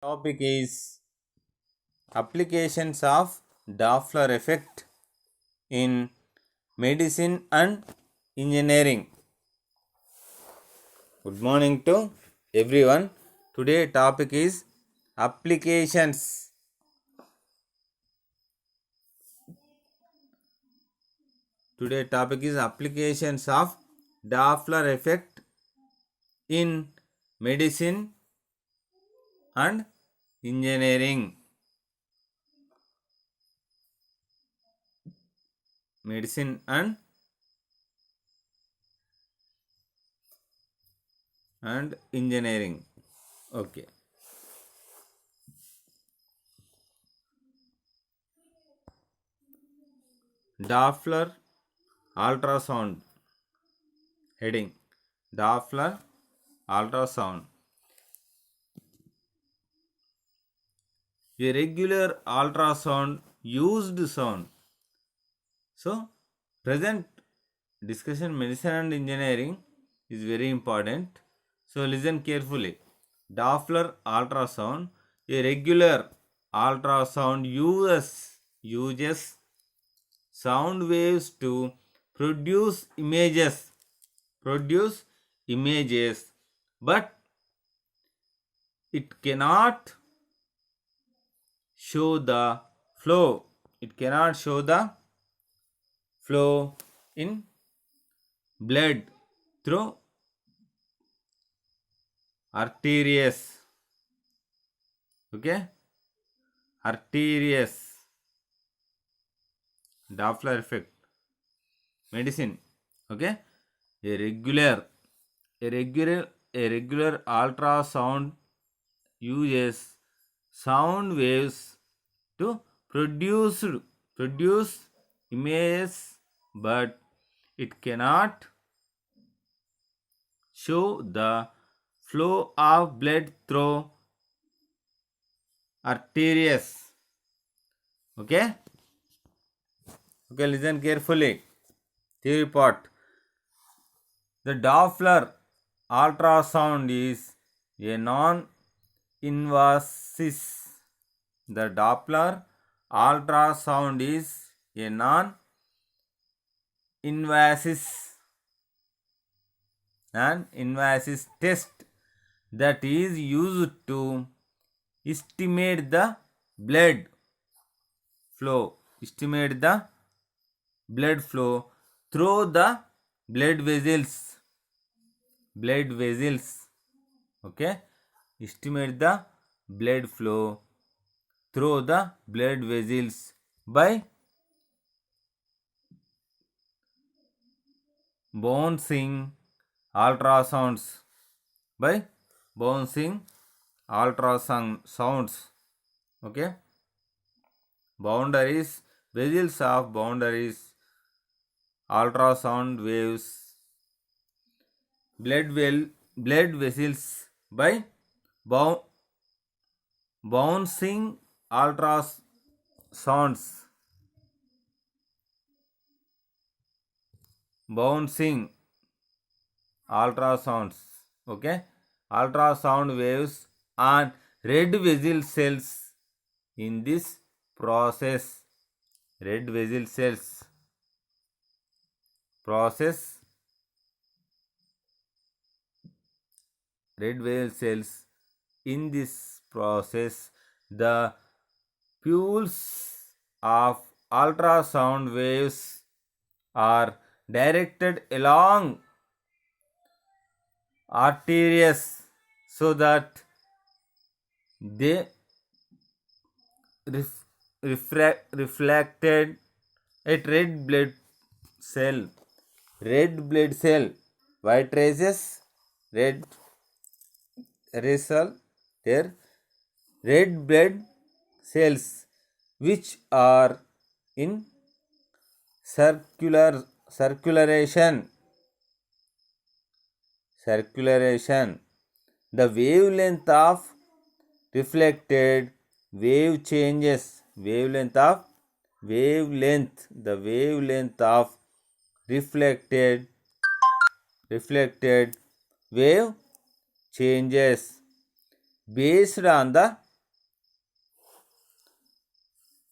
Topic is applications of Doppler effect in medicine and engineering. Good morning to everyone. Today topic is applications. Today topic is applications of Doppler effect in medicine and engineering. Medicine and engineering. Okay. Doppler ultrasound. Heading: Doppler ultrasound. A regular ultrasound used sound. So, present discussion medicine and engineering is very important. So, listen carefully. Doppler ultrasound. A regular ultrasound uses sound waves to produce images, but it cannot show the flow. It cannot show the flow in blood through arteries. Okay, arteries. Doppler effect. Medicine. Okay, a regular ultrasound uses sound waves to produce images, but it cannot show the flow of blood through arteries. Okay, listen carefully. Theory part. The Doppler ultrasound is a non-invasive. The Doppler ultrasound is a non-invasive test that is used to estimate the blood flow. Through the blood vessels. Okay, estimate the blood flow through the blood vessels by bouncing ultrasounds. Okay, boundaries, vessels of boundaries, ultrasound waves, blood vessels by bouncing ultrasounds. Okay, ultrasound waves on red vessel cells. In this process, red vessel cells in this process, the pulse of ultrasound waves are directed along arteries so that they reflected at red blood cell. White races, red cell, their red blood cells, which are in circulation. The wavelength of reflected wave changes. The wavelength of reflected wave changes based on the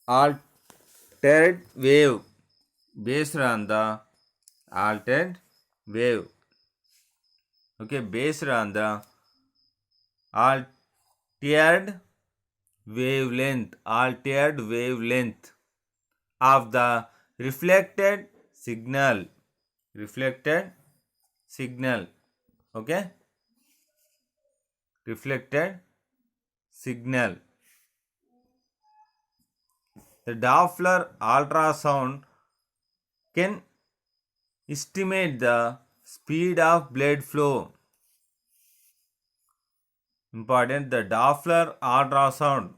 altered wave based on the altered wave. Okay, based on the altered wavelength of the reflected signal. Okay, reflected signal. The Doppler ultrasound can estimate the speed of blood flow. Important, the Doppler ultrasound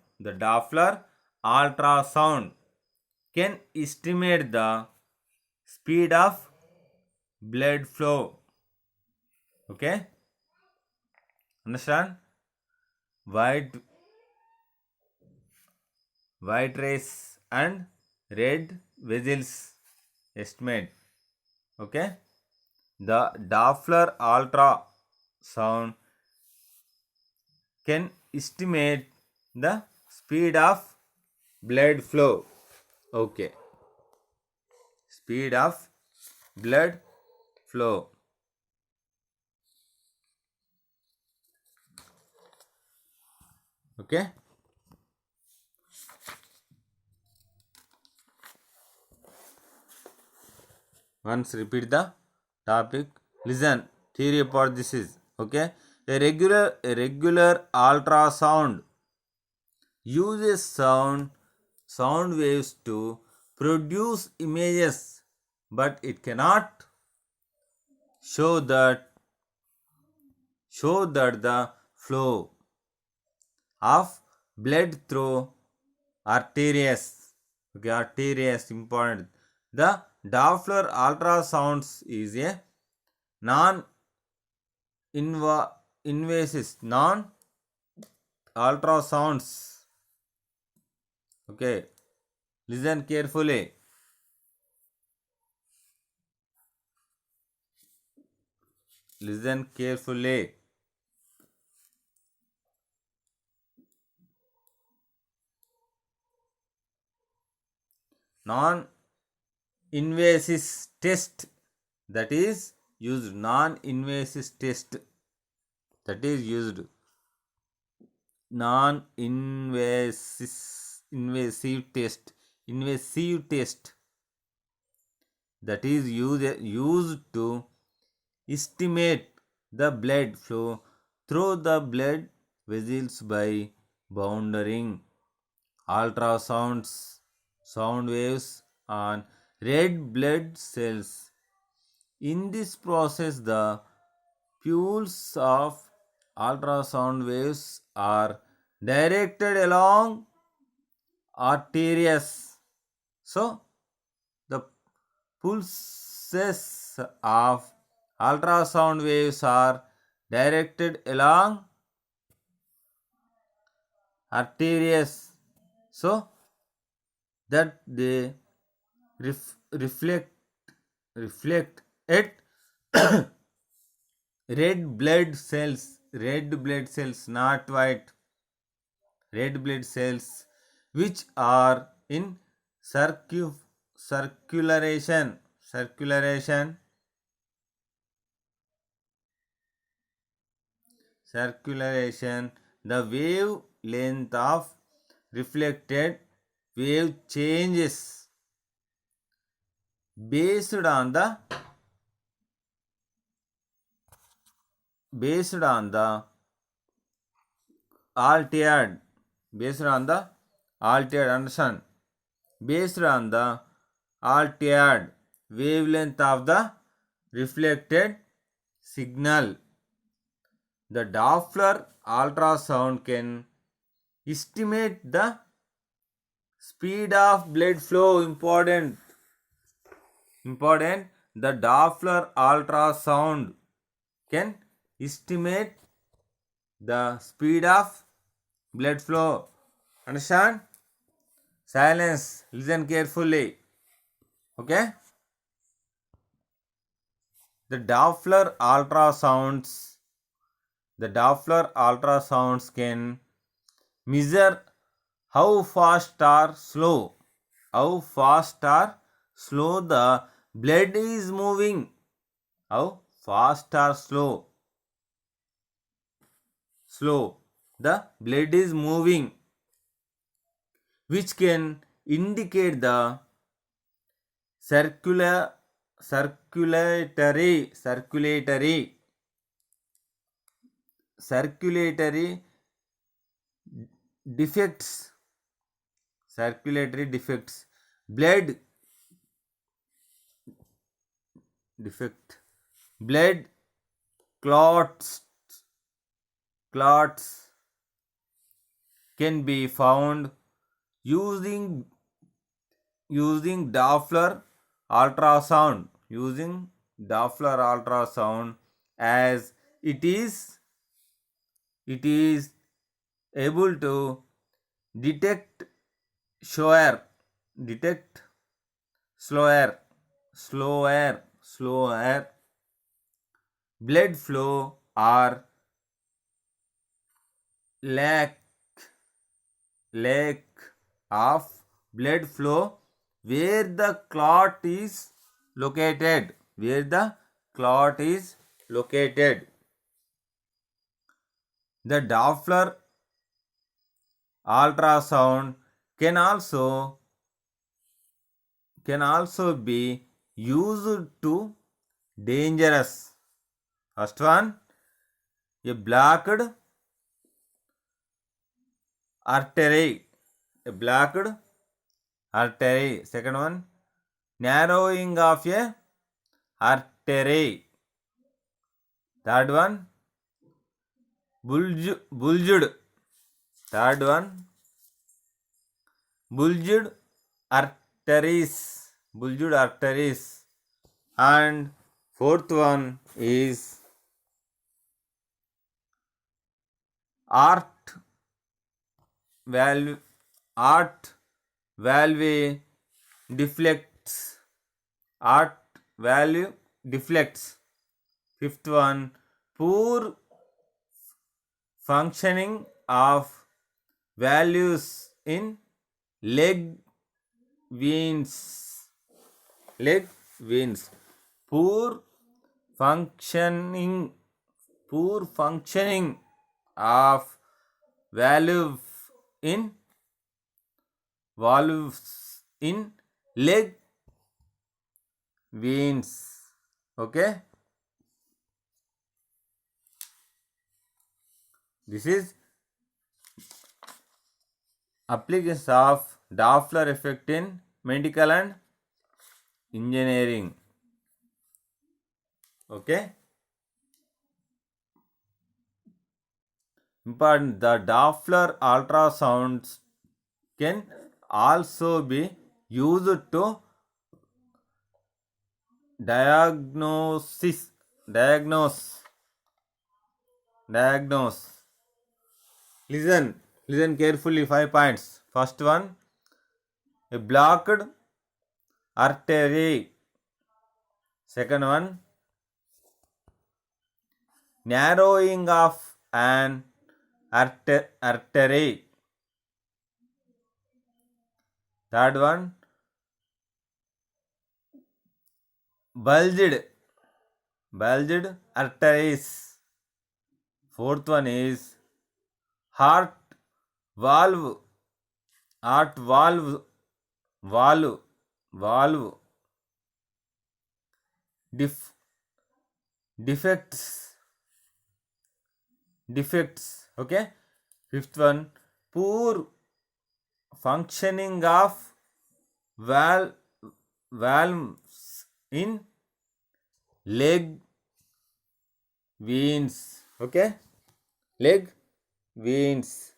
can estimate the speed of blood flow. Okay, understand? White rays and red vessels estimate. Okay, the Doppler ultrasound can estimate the speed of blood flow. Okay, speed of blood flow. Okay, once repeat the topic. Listen, theory about this is okay. A regular ultrasound uses sound waves to produce images, but it cannot show that the flow of blood through arteries. Okay, arteries important. The Doppler ultrasounds is a non-invasive ultrasounds. Okay, listen carefully. Listen carefully. Non-invasive test that is used. Non-invasive test that is used. Non-invasive test. Invasive test that is used to estimate the blood flow through the blood vessels by bounding ultrasounds sound waves on red blood cells. In this process, the pulses of ultrasound waves are directed along arteries. So, the pulses of ultrasound waves are directed along arteries, so that they reflect at red blood cells, not white, red blood cells, which are in circulation. The wavelength of reflected wave changes based on the altered, understand, based on the altered wavelength of the reflected signal. The Doppler ultrasound can estimate the speed of blood flow. Important. The Doppler ultrasound can estimate the speed of blood flow. Understand? Silence. Listen carefully. Okay? The Doppler ultrasounds can measure how fast or slow how fast or slow the blood is moving. How fast or slow the blood is moving, which can indicate the circular circulatory defects, blood defect, blood clots can be found using Doppler ultrasound, as it is able to detect slower slower blood flow or lack of blood flow where the clot is located. The Doppler ultrasound can also be used to dangerous. First one, a blocked artery. Second one, narrowing of a artery. Third one, bulged. Third one, bulged arteries. And fourth one is art valve deflects. Fifth one, poor functioning of valves in leg veins. Poor functioning of valves in leg veins. Okay, this is applications of Doppler effect in medical and engineering. Okay, important, the Doppler ultrasounds can also be used to diagnose. Listen carefully. 5 points. First one, a blocked artery. Second one, narrowing of an artery. Third one, bulged arteries. Fourth one is heart valve defects. Okay. Fifth one, poor functioning of valves in leg veins. Okay, leg veins.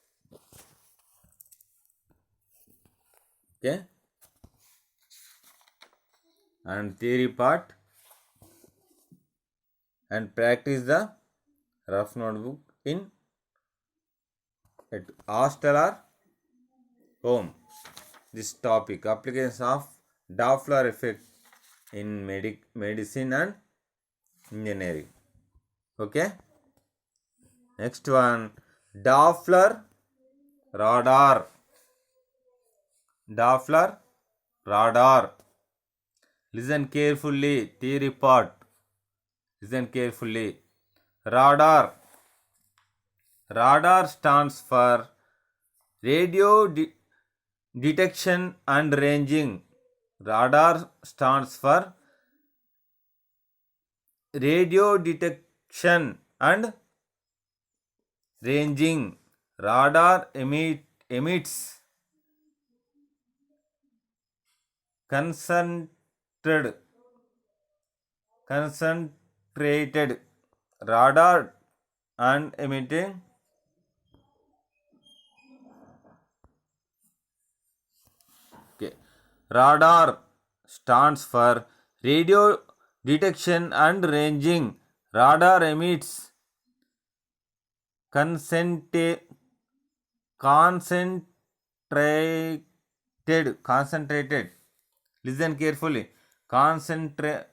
Okay, and theory part and practice the rough notebook in at hostel or home. This topic, applications of Doppler effect in medicine and engineering. Okay, next one, Doppler radar. radar. Listen carefully. Theory part. Listen carefully. Radar. Radar stands for radio detection and ranging. Radar stands for radio detection and ranging. Radar emits concentrated radar and emitting radar stands for radio detection and ranging. Radar emits concentrated listen carefully, concentrated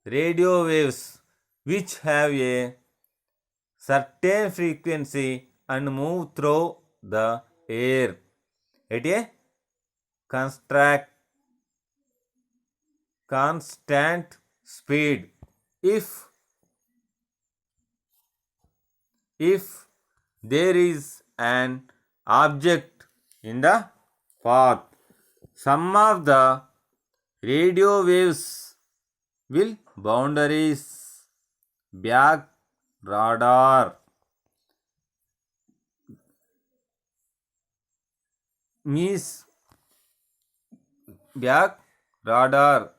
radio waves which have a certain frequency and move through the air at a constant speed. If there is an object in the path, some of the radio waves will boundaries back radar means back radar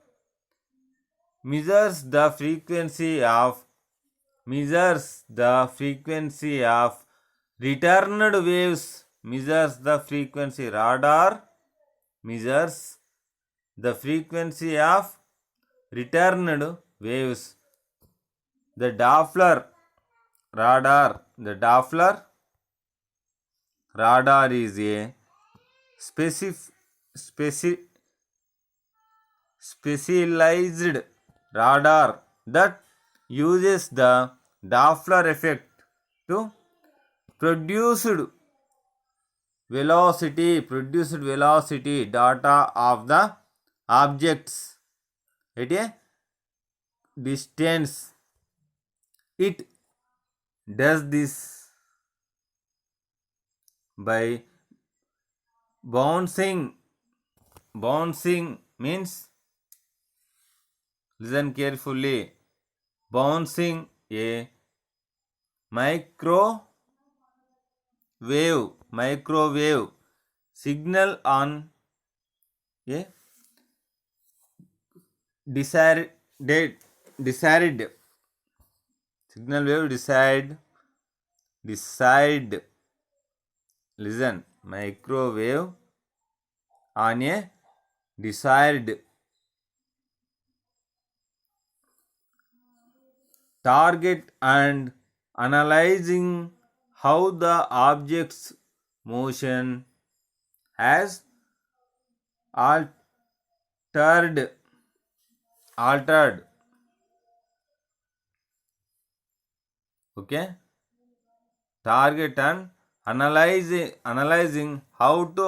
measures the frequency of returned waves. Radar measures the frequency of returned waves. The Doppler radar is a specialized radar that uses the Doppler effect to produce velocity data of the objects at a distance. It does this by bouncing means, listen carefully, bouncing a microwave signal on a desired signal wave decide listen, microwave on a desired target and analyzing how the object's motion has altered. Okay, target and analyzing how to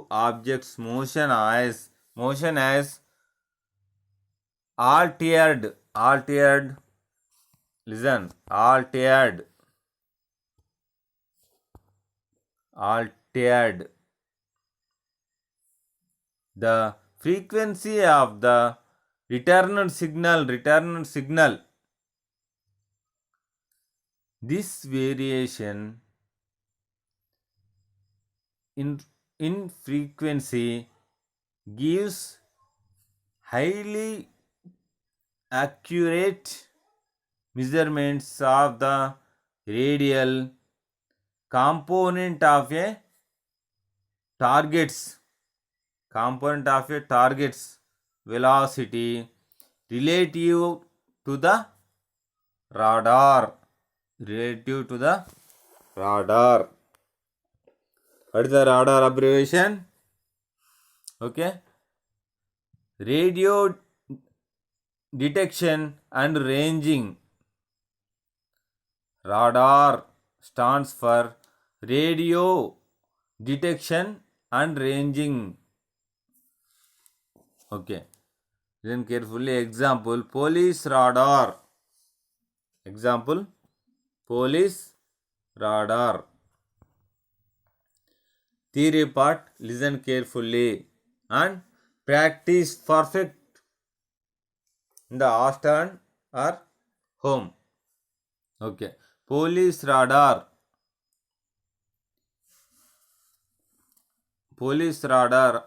objects motion as altered listen, altered the frequency of the returned signal. This variation in frequency gives highly accurate measurements of the radial component of a target's velocity relative to the radar. What is the radar abbreviation? Okay. Radio detection and ranging. Radar stands for radio detection and ranging. Okay. Listen carefully. Example, police radar. Example, police radar. Theory part, listen carefully and practice perfect in the hostel or home. Okay. Police radar. Police radar,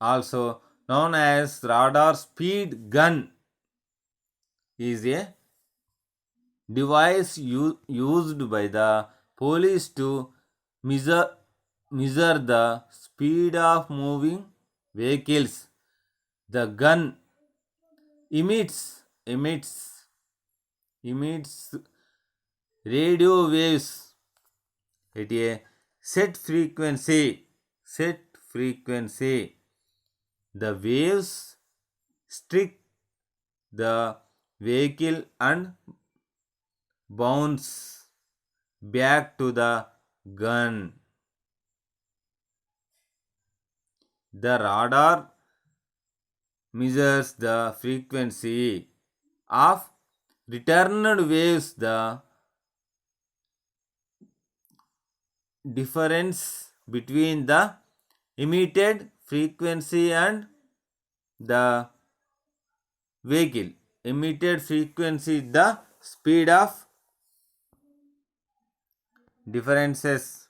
also known as radar speed gun, is a device used by the police to measure, measure the speed of moving vehicles. The gun emits radio waves at a set frequency. The waves strike the vehicle and bounce back to the gun. The radar measures the frequency of returned waves. The difference between the emitted frequency and the vehicle. Emitted frequency, the speed of differences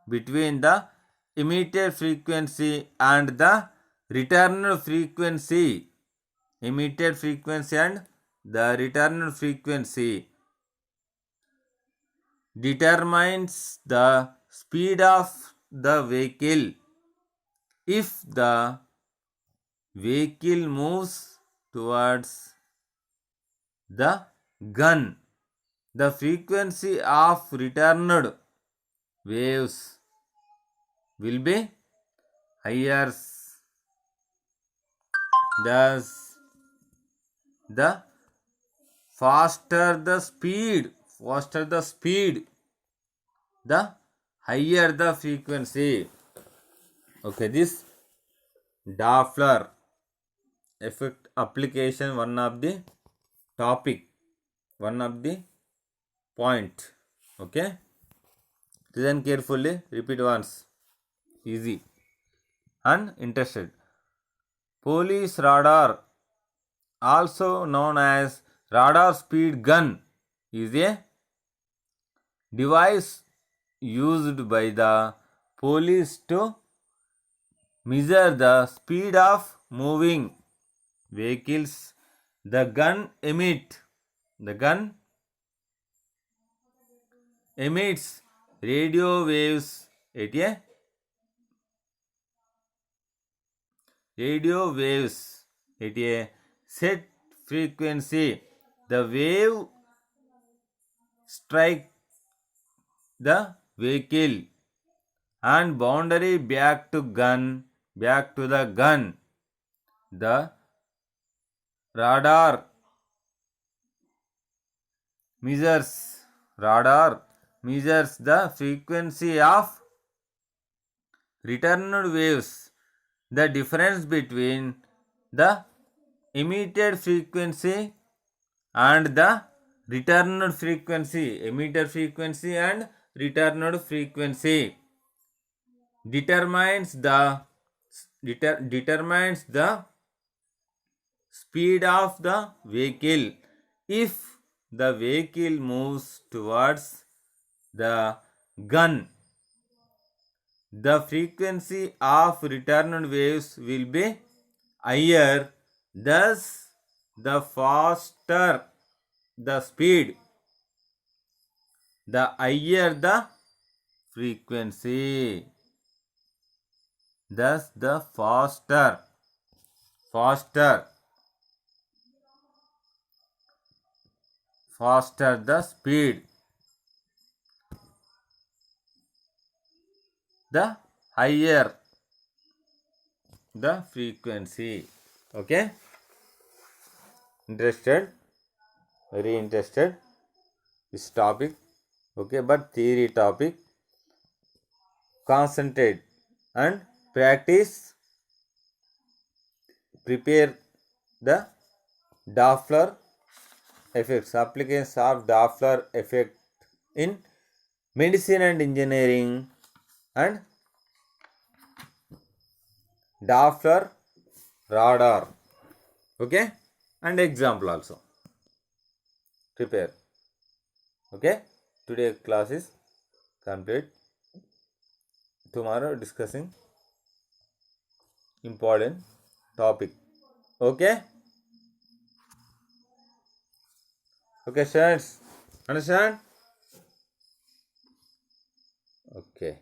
between the emitted frequency and the returned frequency. Emitted frequency and the returned frequency determines the speed of the vehicle. If the vehicle moves towards the gun, the frequency of returned waves will be higher. Thus, the faster the speed, the higher the frequency. Okay, this Doppler effect application, one of the topic, one of the point. Okay, listen carefully, repeat once. Easy and interested. Police radar, also known as radar speed gun, is a device used by the police to measure the speed of moving vehicles. The gun emits radio waves at a set frequency. The wave strike the vehicle and boundary back to the gun. The radar measures the frequency of returned waves. The difference between the emitted frequency and the returned frequency, determines the speed of the vehicle. If the vehicle moves towards the gun, the frequency of returned waves will be higher. Thus, the faster the speed, the higher the frequency. Thus, the faster the speed, the higher the frequency. Okay, interested, very interested this topic. Okay, but theory topic, concentrate and practice, prepare the Doppler effects, applications of Doppler effect in medicine and engineering, and Doppler radar. Okay, and example also prepare. Okay, today class is complete. Tomorrow discussing important topic. Okay, okay students, understand? Okay.